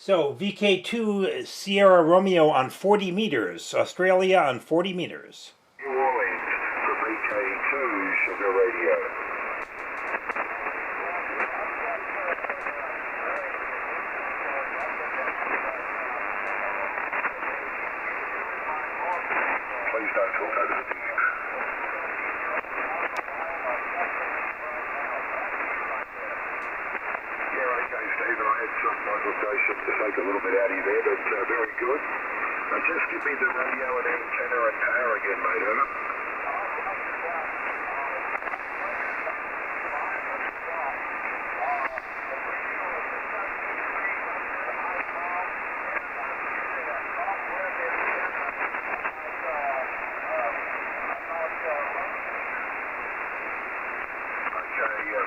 So VK2 Sierra Romeo on 40 meters, Australia on 40 meters. New Orleans for VK2 Sugar Radio. Please don't talk over the music. Stephen, I had some conversation to take a little bit out of you there, but very good. Just give me the radio and antenna and power again, mate, over.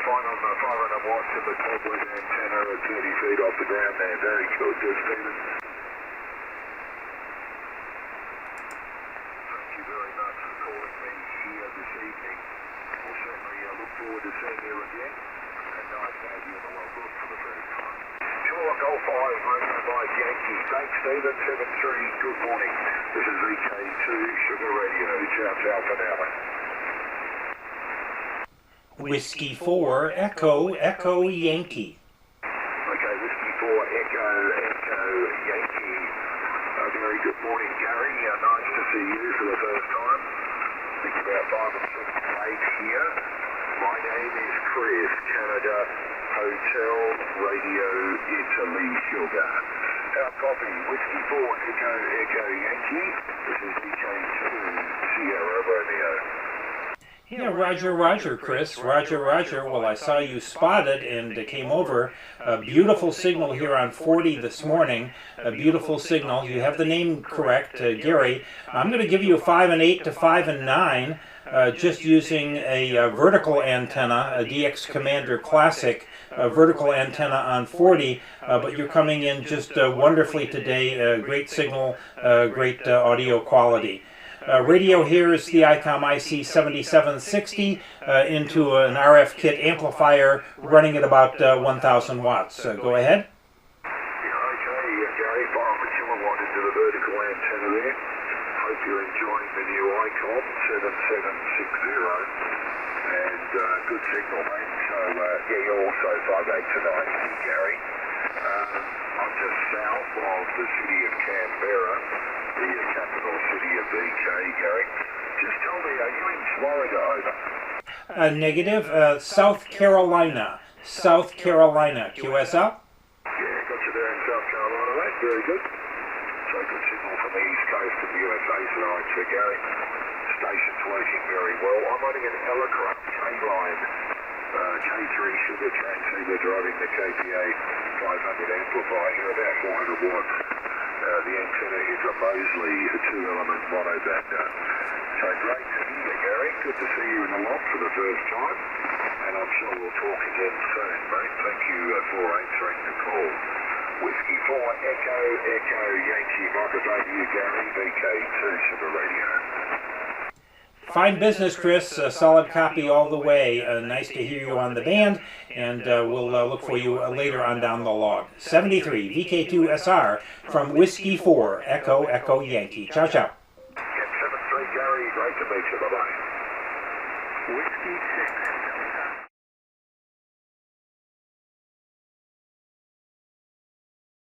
Fine on the 500 watts of the top with antenna at 30 feet off the ground there. Very good, Stephen. Thank you very much for calling me here this evening. We'll certainly look forward to seeing you again. And nice to have you in the logbook for the first time. Sure, Golf 5, Romeo by Yankee. Thanks, Stephen. 7-3, good morning. This is VK2 Sugar Radio. Ciao, ciao for now. Whiskey 4 Echo Yankee. Okay, Whiskey 4 Echo Yankee. Very good morning, Gary. Nice to see you for the first time. I think about 5 or 6 late here. My name is Chris, Canada Hotel Radio Italy Sugar. Our copy, Whiskey 4 Echo Yankee. This is VK2 Sierra Romeo. Yeah, Roger, Chris. Roger. Well, I saw you spotted and came over. A beautiful signal here on 40 this morning. A beautiful signal. You have the name correct, Gary. I'm going to give you a 5 and 8 to 5 and 9, just using a vertical antenna, a DX Commander Classic vertical antenna on 40. But you're coming in just wonderfully today. Great signal, great audio quality. Radio here is the Icom IC7760 into an RF kit amplifier running at about 1,000 watts. Go ahead. Yeah, okay, Gary, 5 kilowatt into the vertical antenna there. Hope you're enjoying the new Icom 7760. And good signal, mate. So, yeah, you're also 5.8 to 9, Gary. I'm just south of the city of Canberra, the capital city of VK, Gary. Just tell me, are you in Florida, over? Negative. South Carolina. QSO? Yeah, got you there in South Carolina, mate. Very good. So good signal from the east coast of the USA tonight, so Gary. Station's working very well. I'm running an Electron K-line, K3 sugar transceiver driving the KPA 500 amplifier here, about 400 watts. The antenna is a Mosley 2-element monoband. So great to hear you, Gary. Good to see you in the lot for the first time. And I'm sure we'll talk again soon, mate. Thank you for answering the call. Whiskey 4 Echo Yankee. Microphone to you, Gary. VK2 Sugar Radio. Fine business, Chris. Solid copy all the way. Nice to hear you on the band, and we'll look for you later on down the log. 73 VK2SR from Whiskey 4 Echo Yankee. Ciao, ciao. 7-3, Gary. Great to meet you. Bye-bye. Whiskey